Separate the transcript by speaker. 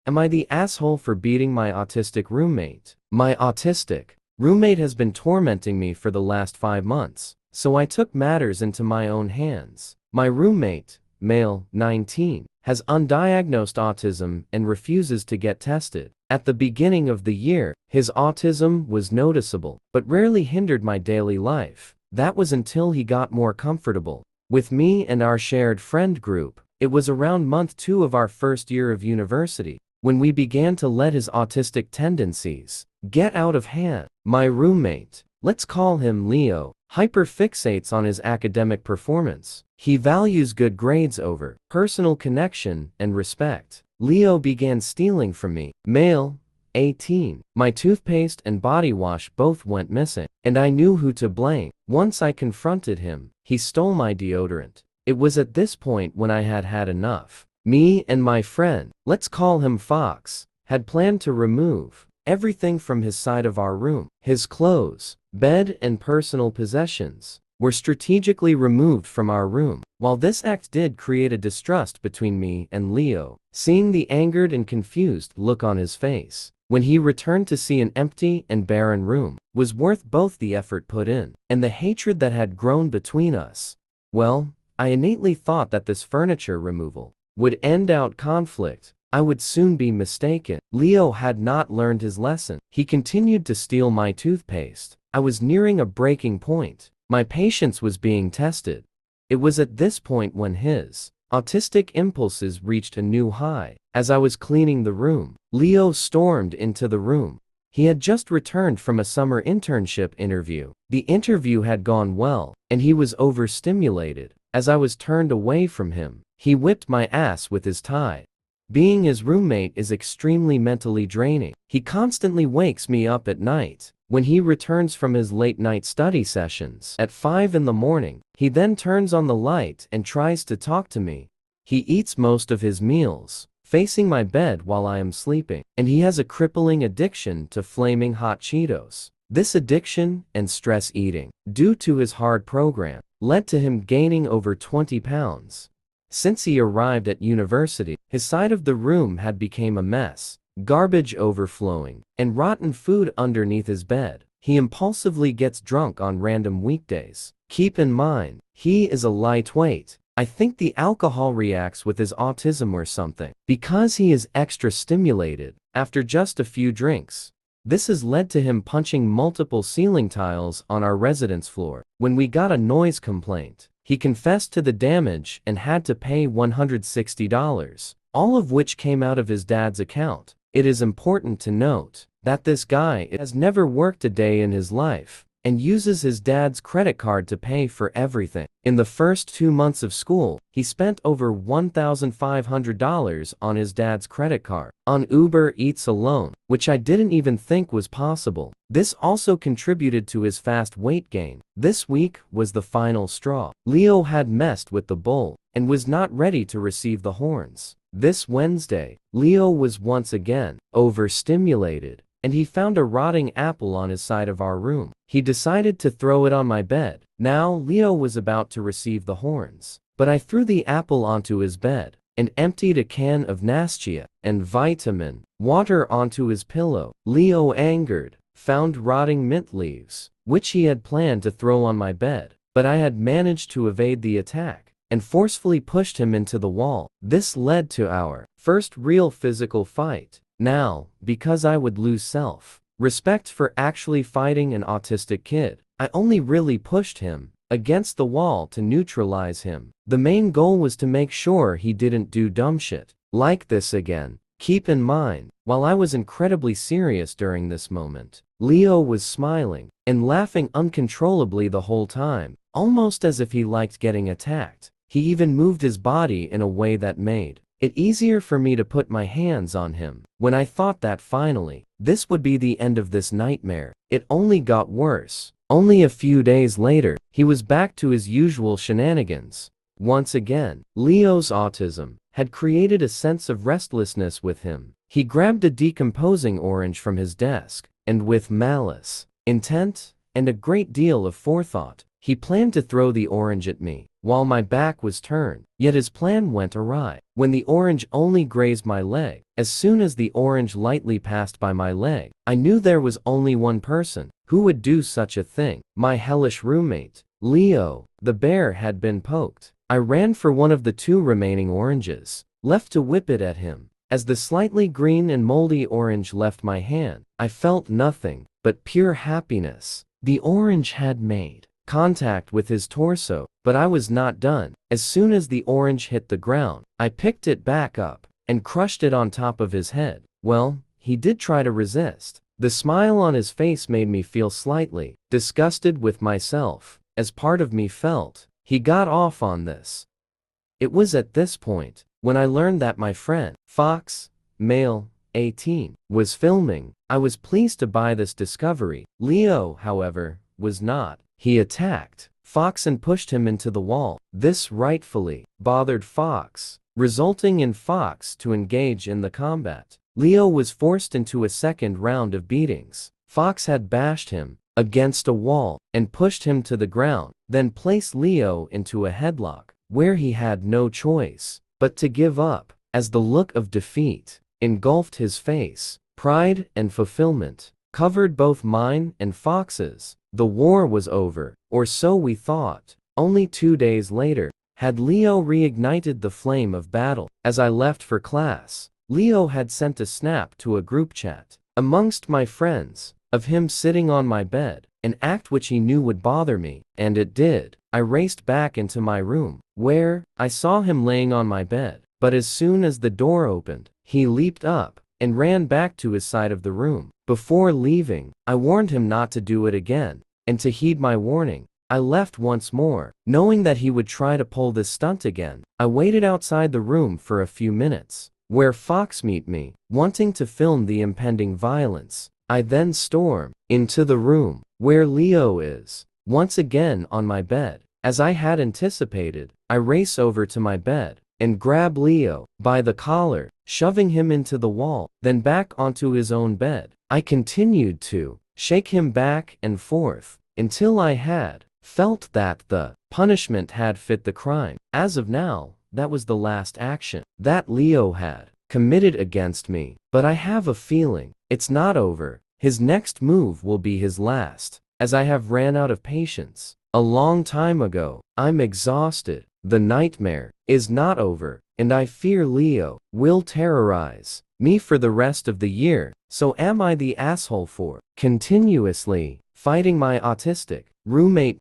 Speaker 1: Am I the asshole for beating my autistic roommate? My autistic roommate has been tormenting me for the last 5 months, so I took matters into my own hands. My roommate, male, 19, has undiagnosed autism and refuses to get tested. At the beginning of the year, his autism was noticeable, but rarely hindered my daily life. That was until he got more comfortable with me and our shared friend group. It was around month 2 of our first year of university when we began to let his autistic tendencies get out of hand. My roommate, let's call him Leo, hyperfixates on his academic performance. He values good grades over personal connection and respect. Leo began stealing from me. Male, 18. My toothpaste and body wash both went missing, and I knew who to blame. Once I confronted him, he stole my deodorant. It was at this point when I had had enough. Me and my friend, let's call him Fox, had planned to remove everything from his side of our room. His clothes, bed, and personal possessions were strategically removed from our room. While this act did create a distrust between me and Leo, seeing the angered and confused look on his face when he returned to see an empty and barren room was worth both the effort put in and the hatred that had grown between us. Well, I innately thought that this furniture removal would end out conflict. I would soon be mistaken. Leo had not learned his lesson. He continued to steal my toothpaste. I was nearing a breaking point. My patience was being tested. It was at this point when his autistic impulses reached a new high. As I was cleaning the room, Leo stormed into the room. He had just returned from a summer internship interview. The interview had gone well, and he was overstimulated. As I was turned away from him, he whipped my ass with his tie. Being his roommate is extremely mentally draining. He constantly wakes me up at night. When he returns from his late-night study sessions at 5 in the morning, he then turns on the light and tries to talk to me. He eats most of his meals facing my bed while I am sleeping, and he has a crippling addiction to flaming hot Cheetos. This addiction and stress eating, due to his hard program, led to him gaining over 20 pounds. Since he arrived at university, his side of the room had become a mess, garbage overflowing, and rotten food underneath his bed. He impulsively gets drunk on random weekdays. Keep in mind, he is a lightweight. I think the alcohol reacts with his autism or something, because he is extra stimulated after just a few drinks. This has led to him punching multiple ceiling tiles on our residence floor. When we got a noise complaint, he confessed to the damage and had to pay $160, all of which came out of his dad's account. It is important to note that this guy has never worked a day in his life and uses his dad's credit card to pay for everything. In the first 2 months of school, he spent over $1,500 on his dad's credit card, on Uber Eats alone, which I didn't even think was possible. This also contributed to his fast weight gain. This week was the final straw. Leo had messed with the bull and was not ready to receive the horns. This Wednesday, Leo was once again overstimulated, and he found a rotting apple on his side of our room. He decided to throw it on my bed. Now Leo was about to receive the horns, but I threw the apple onto his bed and emptied a can of Nastia and vitamin water onto his pillow. Leo, angered, found rotting mint leaves, which he had planned to throw on my bed, but I had managed to evade the attack and forcefully pushed him into the wall. This led to our first real physical fight. Now, because I would lose self-respect for actually fighting an autistic kid, I only really pushed him against the wall to neutralize him. The main goal was to make sure he didn't do dumb shit like this again. Keep in mind, while I was incredibly serious during this moment, Leo was smiling and laughing uncontrollably the whole time, almost as if he liked getting attacked. He even moved his body in a way that made it easier for me to put my hands on him. When I thought that finally, this would be the end of this nightmare, it only got worse. Only a few days later, he was back to his usual shenanigans. Once again, Leo's autism had created a sense of restlessness with him. He grabbed a decomposing orange from his desk, and with malice, intent, and a great deal of forethought, he planned to throw the orange at me while my back was turned. Yet his plan went awry. When the orange only grazed my leg, As soon as the orange lightly passed by my leg, I knew there was only one person who would do such a thing. My hellish roommate, Leo. The bear had been poked. I ran for one of the 2 remaining oranges, left to whip it at him. As the slightly green and moldy orange left my hand, I felt nothing but pure happiness. The orange had made contact with his torso, but I was not done. As soon as the orange hit the ground, I picked it back up and crushed it on top of his head. Well, he did try to resist. The smile on his face made me feel slightly disgusted with myself, as part of me felt he got off on this. It was at this point when I learned that my friend, Fox, male, 18, was filming. I was pleased to buy this discovery. Leo, however, was not. He attacked Fox and pushed him into the wall. This rightfully bothered Fox, resulting in Fox to engage in the combat. Leo was forced into a second round of beatings. Fox had bashed him against a wall and pushed him to the ground, then placed Leo into a headlock, where he had no choice but to give up, as the look of defeat engulfed his face. Pride and fulfillment covered both mine and Fox's. The war was over, or so we thought. Only 2 days later had Leo reignited the flame of battle. As I left for class, Leo had sent a snap to a group chat amongst my friends of him sitting on my bed, an act which he knew would bother me, and it did. I raced back into my room, where I saw him laying on my bed, but as soon as the door opened, he leaped up and ran back to his side of the room. Before leaving, I warned him not to do it again, and to heed my warning, I left once more, knowing that he would try to pull this stunt again. I waited outside the room for a few minutes, where Fox met me, wanting to film the impending violence. I then storm into the room, where Leo is, once again on my bed. As I had anticipated, I race over to my bed and grab Leo by the collar, shoving him into the wall, then back onto his own bed. I continued to shake him back and forth until I had felt that the punishment had fit the crime. As of now, that was the last action that Leo had committed against me, but I have a feeling it's not over. His next move will be his last, as I have ran out of patience a long time ago. I'm exhausted. The nightmare is not over, and I fear Leo will terrorize me for the rest of the year. So am I the asshole for continuously fighting my autistic roommate?